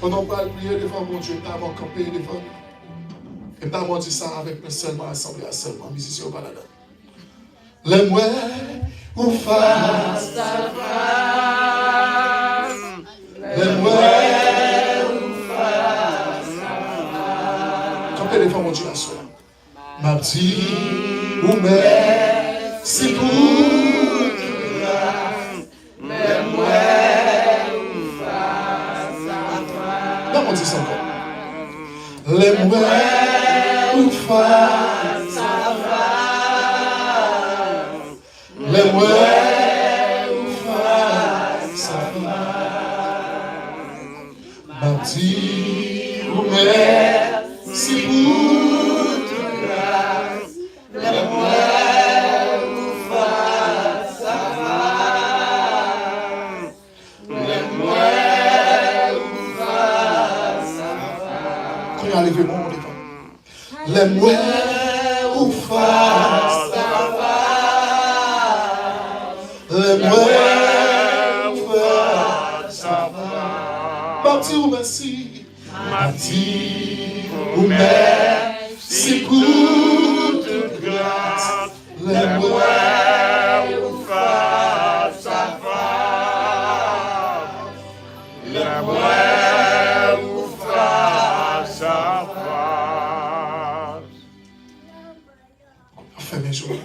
On va prier devant mon Dieu, pas mon camper devant nous. Et pas moi dire ça avec nous seulement assemblés à seulement, musiciens au balada. Les moi ou face à face. Les moi ou face à face. Camper devant mon Dieu la soirée. Ma petite ou mère, c'est pour les moi ou face à face. Non, on dit ça encore. Les moi ou face à face. Les moi ou face à face. Ma petite ou mère, c'est pour toute grâce. Les moi ou face à face. Les moi ou face à face. Quand il a levé mon devant. Les moi ou face à face. Les moi ou face à face. Marty ou merci. Marty ou merci pour toute grâce. Les moi ou face à face. Les moi ou face à face. Fermez les yeux.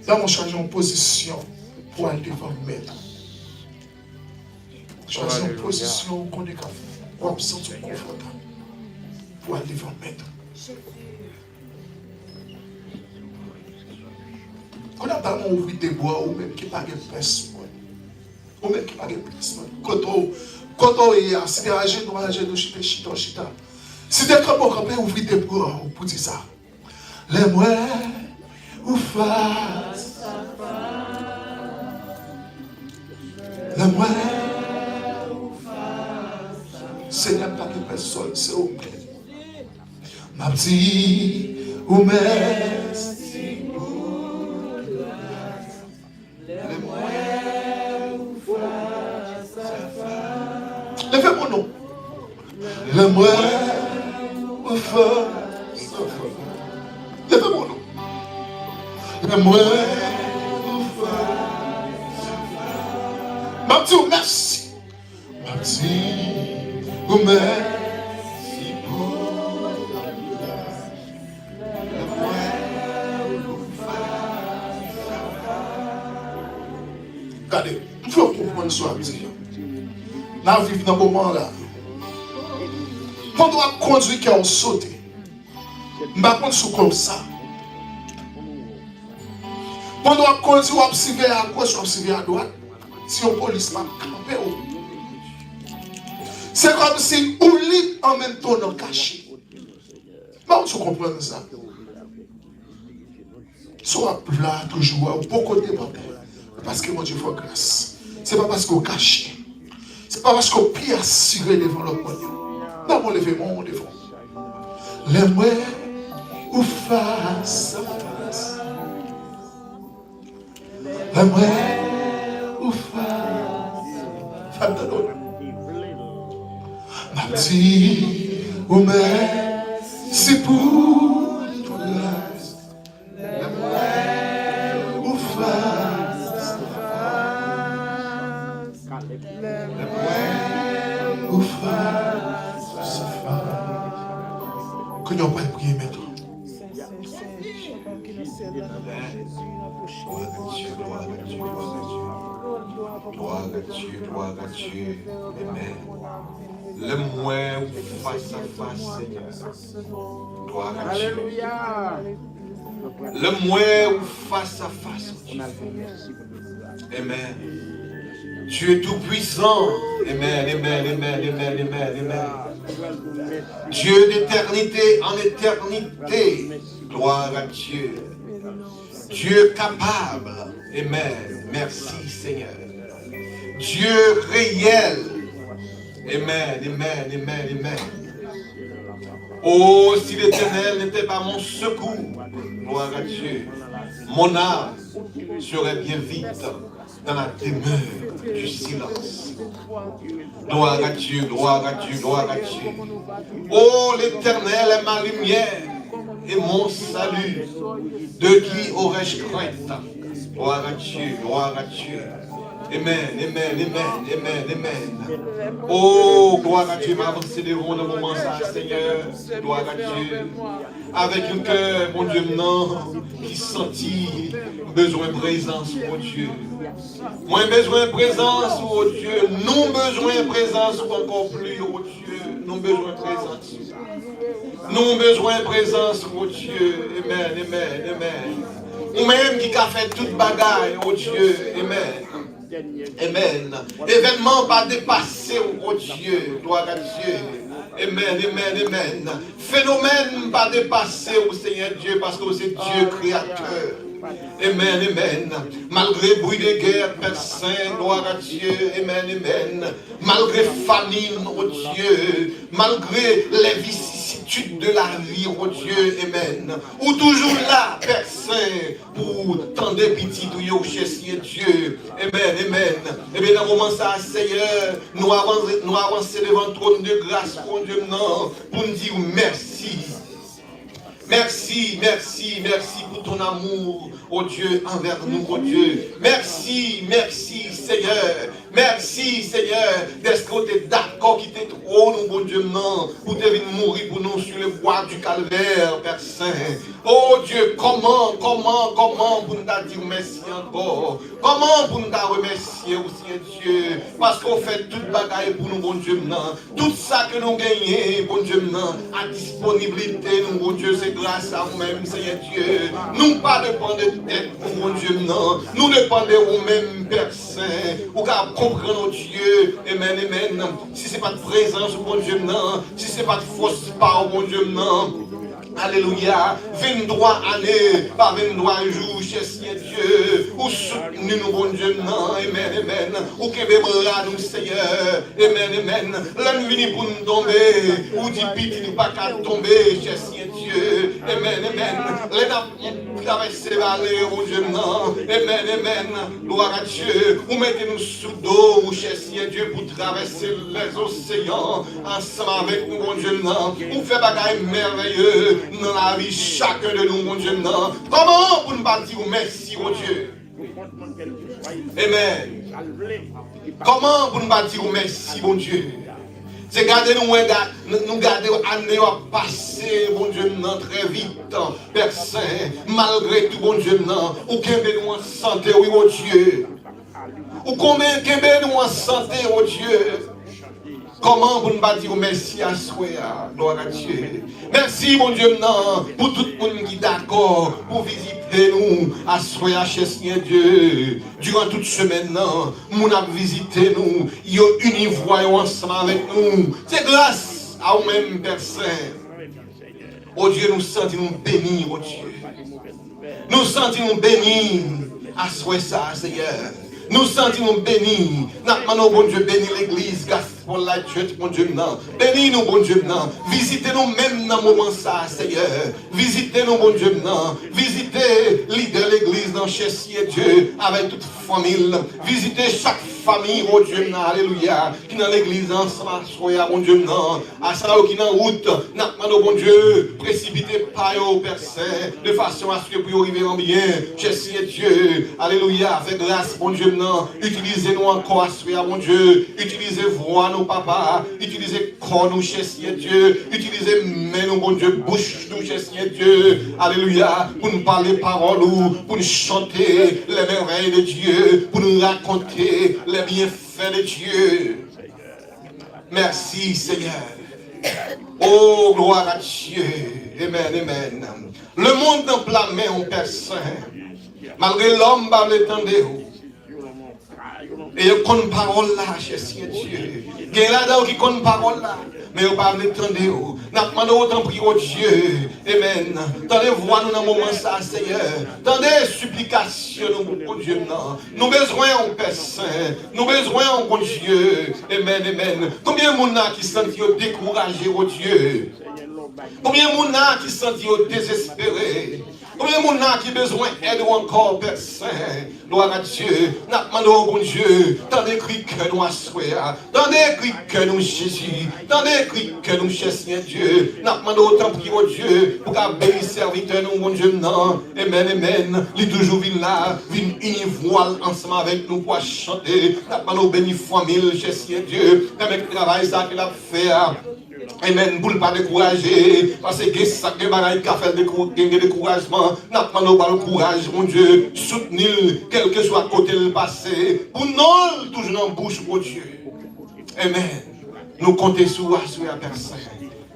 Là, on change en position pour aller devant le maître. Choisis en position qu'on est capable. Pour se sentir confortable. Pour aller devant le maître. On n'a pas ouvert des bois ou même qui n'a pas de place. Ou même qui n'a pas de place. Quand on est assis à genoux, chita. Si tu es capable d'ouvrir des bois pour dire ça. Les moi ou face à face. Les moi ou face à face. Seigneur, pas de personne, c'est au plein. Ma petite ou merci pour grâce. Les moi ou face à face. Levez mon nom. Les moi ou face à face. Levez mon nom. Les moi ou face à face. Ma petite ou merci. Ma petite ou merci pour grâce. Les moi ou face à face. Regardez, il faut comprendre ce que je dis. Là, on vit dans ce moment-là. Quand on doit conduire qui a sauté, on va conduire comme ça. Quand on doit conduire, on va observer à gauche, on va observer à droite. Si on police pas camper, c'est comme si on lit en même temps dans caché. Comment tu comprends ça? Soit là toujours, ou pour côté parce que mon Dieu fait grâce. C'est pas parce qu'on cache. C'est pas parce qu'on peut assurer devant le monde. Non, on lève mon devant. Les moi ou face à face. Les moi ou face à face. Ma petite ou merci pour toute grâce. Les moi ou face à face. Les moi ou face à face. Que nous allons prier maintenant. Gloire à Dieu. Amen. Le moins face à face, Seigneur. Gloire à Dieu. Le moins face à face. Amen. Dieu est tout puissant. Amen. Dieu d'éternité en éternité. Gloire à Dieu. Dieu capable. Amen. Merci Seigneur. Dieu réel. Amen, amen, amen, amen. Oh, si l'Éternel n'était pas mon secours, gloire à Dieu, mon âme serait bien vite dans la demeure du silence. Gloire à Dieu, gloire à Dieu, gloire à Dieu. Oh, l'Éternel est ma lumière et mon salut. De qui aurais-je crainte? Gloire à Dieu, gloire à Dieu. Amen, amen, amen, amen, amen. Oh, gloire à Dieu, m'avancer devant le moment ça, Seigneur. Gloire à Dieu. Avec un cœur, mon Dieu, non, qui sentit besoin de présence, mon Dieu. Moins besoin de présence, oh Dieu. Nous besoin de présence encore plus, oh Dieu. Nous besoin de présence. Nous besoin de présence, oh Dieu. Amen, amen, amen. Ou même qui a fait toute bagaille, oh Dieu. Amen. Amen. Événement pas dépassé, oh Dieu. Gloire à Dieu. Amen, amen, amen. Phénomène pas dépassé, oh Seigneur Dieu, parce que c'est Dieu créateur. Amen, amen. Malgré bruit de guerre, Père Saint, gloire à Dieu. Amen, amen. Malgré famine, oh Dieu. Malgré les vicissitudes de la vie, oh Dieu. Amen. Ou toujours là, Père Saint, pour tendre pitié de yo, cher Dieu. Amen, amen. Et bien, dans le moment ça, Seigneur, nous avancer devant le trône de grâce, mon Dieu, non, pour nous dire merci. Merci, merci, merci pour ton amour, oh Dieu, envers nous, oh Dieu. Merci, merci, Seigneur. Merci, Seigneur, d'être que tu es d'accord qui t'est trop, nous, bon Dieu, non, pour te venir mourir pour nous sur le bois du calvaire, Père Saint. Oh Dieu, comment pour nous dire merci encore? Comment pour nous remercier aussi, Dieu? Parce qu'on fait toute bagaille pour nous, bon Dieu, non. Tout ça que nous gagnons, bon Dieu, non, à disponibilité, nous, bon Dieu, c'est grâce à vous-même, Seigneur Dieu. Nous pas dépendre de tête, bon Dieu, non. Nous dépendons de vous-même, Père Saint. Ou qu'à comprendre, Dieu, amen, amen. Si ce n'est pas de présence, bon Dieu, non. Si ce n'est pas de fausse part, bon Dieu, non. Alléluia. 23 années, pas 23 jours, cher Dieu. Ou soutenu nous, bon Dieu, non. Amen, amen. Ou que bébra nous, Seigneur. Amen, amen. L'un vini pour nous tomber. Ou dit piti nous pas qu'à tomber, cher Dieu. Amen, amen. L'un traverser vallée, bon Dieu, non. Amen, amen. Gloire à Dieu. Ou mettez-nous sous d'eau, cher Dieu, pour traverser les océans. Ensemble avec nous, bon Dieu, non. Ou fait bagaille merveilleux dans la vie chacun de nous, mon Dieu, non. Comment pour nous dire merci, mon Dieu? Amen. Comment pour nous dire merci, mon Dieu? C'est garder nous garder l'année à passer, bon Dieu, non, très vite, Père Saint, malgré tout, bon Dieu, non. Ou qu'un nous en santé, oui, mon Dieu. Ou combien qu'un nous en santé, oh Dieu. Comment vous ne dire merci à soi, gloire à Dieu. Merci, mon Dieu, non, pour tout le monde qui est d'accord pour visiter nous à soi, cher Seigneur Dieu. Durant toute semaine, non, nous avons visité nous, ils ont uni voyons ensemble avec nous. C'est grâce à vous-même, Père Saint. Oh Dieu, nous sentons bénis, oh Dieu. Nous sentons bénis à soi, ça, Seigneur. Nous sentons bénis. Nous, bon Dieu, bénis l'église, Gospel Light Church, mon Dieu, non. Bénis nous, bon Dieu, non. Visitez-nous même dans le moment ça, Seigneur. Visitez-nous, bon Dieu, non. Visitez leader de l'église dans chez Dieu, avec toute famille. Visitez chaque famille, oh Dieu, non. Alléluia. Qui dans l'église ensemble, soyez, bon Dieu, non. À ça, qui dans la route, nous, bon Dieu, précipitez pas, oh Père Saint, de façon à ce que vous arriviez en bien, chez Dieu. Alléluia. Avec grâce, bon Dieu, non. Utilisez-nous encore, à mon Dieu. Utilisez voix, nos papas. Utilisez corps, nous, cher Dieu. Utilisez main, nous, bon Dieu. Bouche, nous, cher Dieu. Alléluia. Pour nous parler paroles, pour nous chanter les merveilles de Dieu. Pour nous raconter les bienfaits de Dieu. Merci, Seigneur. Oh, gloire à Dieu. Amen, amen. Le monde en plein main, on Père Saint. Malgré l'homme, par l'étendue. Et il connaît parole là, cher Dieu. Il y a là qui connaît parole là. Mais on pas m'entendre. Nous demandons autant prier au Dieu. Amen. Tendez voix nous dans le moment ça, Seigneur. Tendez supplication au Dieu. Nous besoin en Père Saint. Nous besoin en bon Dieu. Amen, amen. Combien de monde qui sont découragés au Dieu? Combien de monde qui sont désespérés? Combien de monde qui a besoin d'aide encore, Père Saint? Gloire à Dieu. Nous demandons au bon Dieu. Tendez cri que nous assoyons. Tendez cri que nous Jésus. Tendez cri que nous cherchons Dieu. Nous demandons autant prier au Dieu. Pour qu'à bénir serviteur, nous, bon Dieu, non. Amen, amen. Il est toujours venu là. Venu une voile ensemble avec nous pour chanter. Nous demandons bénir famille, cherchons Dieu. Avec le travail ça qu'il a fait. Amen, pour ne pas décourager, parce que ça qui a fait des découragement, n'a pas le courage, mon Dieu, soutenir, quel que soit côté le passé, pour nous, toujours dans la bouche, mon Dieu. Amen. Nous comptons sur la personne.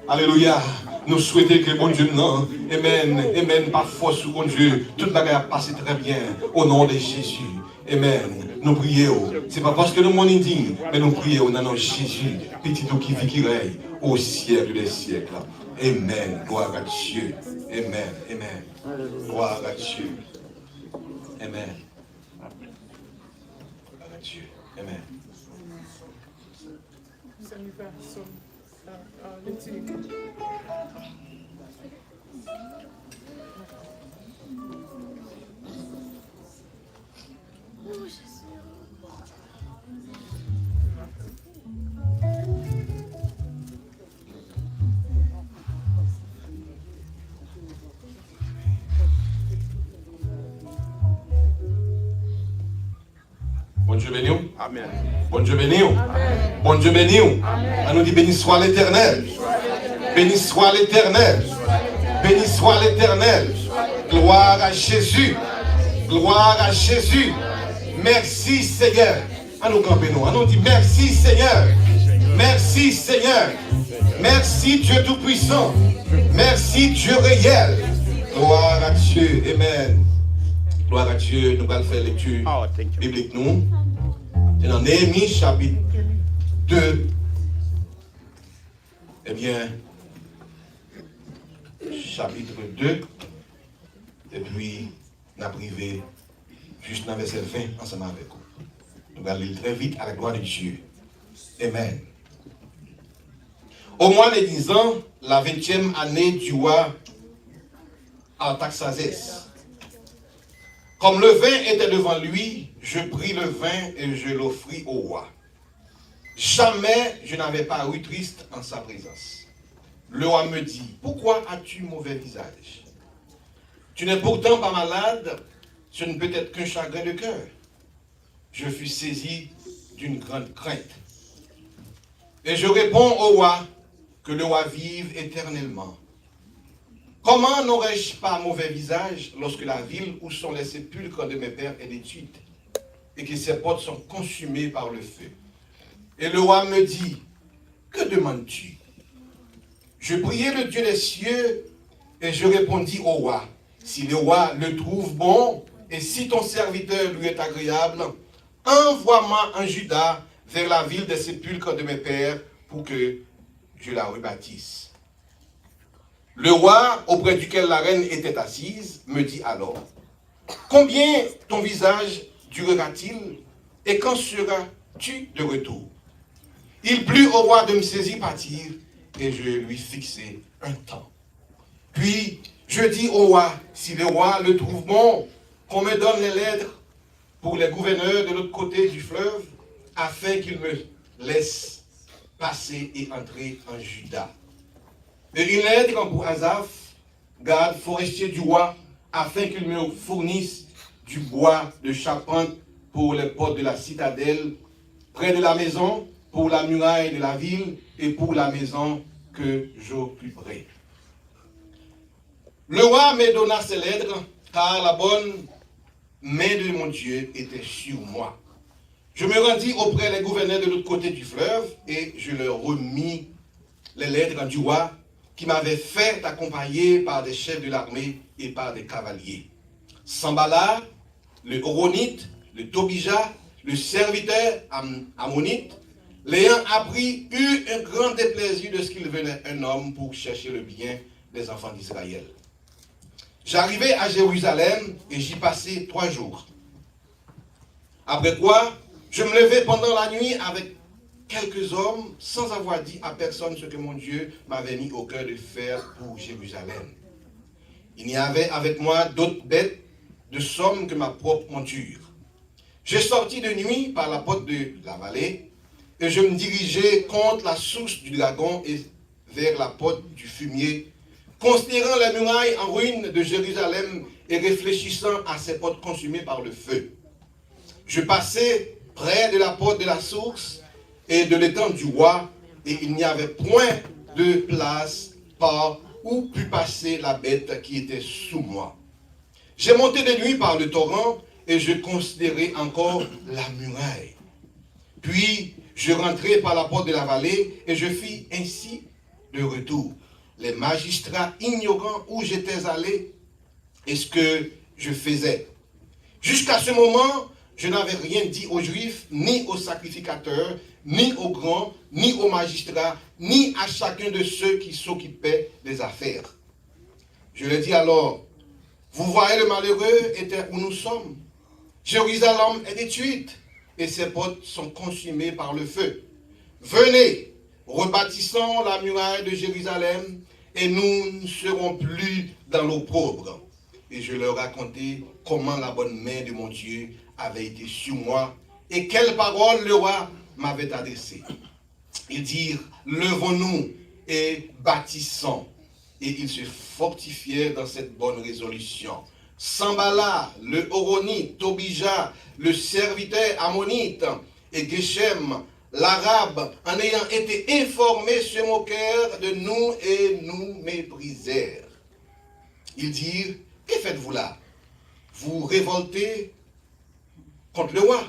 Alléluia. Nous souhaitons que bon Dieu, non. Amen. Amen. Par force, mon Dieu, toute la guerre passe très bien. Au nom de Jésus. Amen. Nous prions. Ce n'est pas parce que nous sommes indignes, mais nous prions au nom de Jésus. Petit tout qui vit, qui règne au siècle des siècles. Amen. Gloire à Dieu. Amen. Amen. Gloire à Dieu. Amen. Gloire à Dieu. Amen. Bon Dieu béni. Amen. Bon Dieu béni. Amen. Bon Dieu béni. On nous dit béni soit l'Éternel. Béni soit l'Éternel. Béni soit l'Éternel. Gloire à Jésus. Gloire à Jésus. Merci Seigneur. À nous camper nous. On nous dit merci Seigneur. Merci Seigneur. Merci Dieu Tout-Puissant. Merci Dieu réel. Gloire à Dieu. Amen. Gloire à Dieu. Nous allons faire lecture biblique nous. C'est dans Néhémie chapitre 2. Eh bien, chapitre 2. Et puis, nous avons privé juste dans le verset 20 ensemble avec vous. Nous allons lire très vite à la gloire de Dieu. Amen. Au mois de 10 ans, la 20e année du roi Artaxerxès. Comme le vin était devant lui, je pris le vin et je l'offris au roi. Jamais je n'avais paru triste en sa présence. Le roi me dit, pourquoi as-tu mauvais visage? Tu n'es pourtant pas malade, ce ne peut être qu'un chagrin de cœur. Je fus saisi d'une grande crainte. Et je réponds au roi, que le roi vive éternellement. Comment n'aurais-je pas mauvais visage lorsque la ville où sont les sépulcres de mes pères est détruite et que ses portes sont consumées par le feu? Et le roi me dit, que demandes-tu? Je priai le Dieu des cieux et je répondis au roi, si le roi le trouve bon et si ton serviteur lui est agréable, envoie-moi en Juda vers la ville des sépulcres de mes pères pour que je la rebâtisse. Le roi, auprès duquel la reine était assise, me dit alors, combien ton visage durera-t-il et quand seras-tu de retour? Il plut au roi de me saisir partir et je lui fixai un temps. Puis je dis au roi, si le roi le trouve bon, qu'on me donne les lettres pour les gouverneurs de l'autre côté du fleuve, afin qu'ils me laissent passer et entrer en Juda. Et une lettre pour Asaph, garde forestier du roi, afin qu'il me fournisse du bois de charpente pour les portes de la citadelle, près de la maison, pour la muraille de la ville et pour la maison que j'occuperai. Le roi me donna ces lettres, car la bonne main de mon Dieu était sur moi. Je me rendis auprès des gouverneurs de l'autre côté du fleuve et je leur remis les lettres du roi qui m'avait fait accompagner par des chefs de l'armée et par des cavaliers. Sambala, le Horonite, le Tobija, le serviteur ammonite, l'ayant appris, eut un grand déplaisir de ce qu'il venait un homme pour chercher le bien des enfants d'Israël. J'arrivai à Jérusalem et j'y passai 3 jours. Après quoi, je me levai pendant la nuit avec quelques hommes sans avoir dit à personne ce que mon Dieu m'avait mis au cœur de faire pour Jérusalem. Il n'y avait avec moi d'autres bêtes de somme que ma propre monture. Je sortis de nuit par la porte de la vallée et je me dirigeai contre la source du dragon et vers la porte du fumier, considérant les murailles en ruine de Jérusalem et réfléchissant à ces portes consumées par le feu. Je passai près de la porte de la source et de l'étang du roi, et il n'y avait point de place par où put passer la bête qui était sous moi. J'ai monté de nuit par le torrent, et je considérai encore la muraille. Puis je rentrai par la porte de la vallée, et je fis ainsi de retour. Les magistrats ignorant où j'étais allé et ce que je faisais. Jusqu'à ce moment, je n'avais rien dit aux Juifs, ni aux sacrificateurs, ni aux grands, ni aux magistrats, ni à chacun de ceux qui s'occupaient des affaires. Je leur dis alors, vous voyez le malheureux était où nous sommes. Jérusalem est détruite et ses portes sont consumées par le feu. Venez, rebâtissons la muraille de Jérusalem et nous ne serons plus dans l'opprobre. Et je leur racontai comment la bonne main de mon Dieu avait été sur moi et quelles paroles le roi m'avait adressées. Ils dirent, levons-nous et bâtissons. Et ils se fortifièrent dans cette bonne résolution. Sambala, le Horonite, Tobija, le serviteur ammonite, et Geshem, l'arabe, en ayant été informés, se moquèrent de nous et nous méprisèrent. Ils dirent, que faites-vous là? Vous révoltez contre le roi?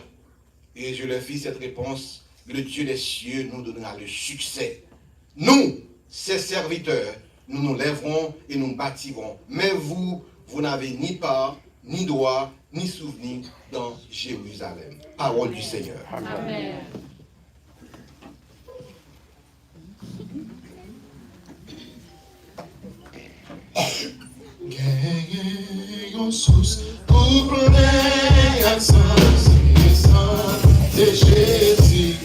Et je leur fis cette réponse, le Dieu des cieux nous donnera le succès. Nous, ses serviteurs, nous nous lèverons et nous bâtirons. Mais vous, vous n'avez ni part, ni droit, ni souvenir dans Jérusalem. Parole du Seigneur. Amen. Pour pleurer à sens et sans de Jésus.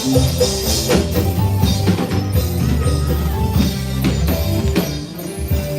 Amen.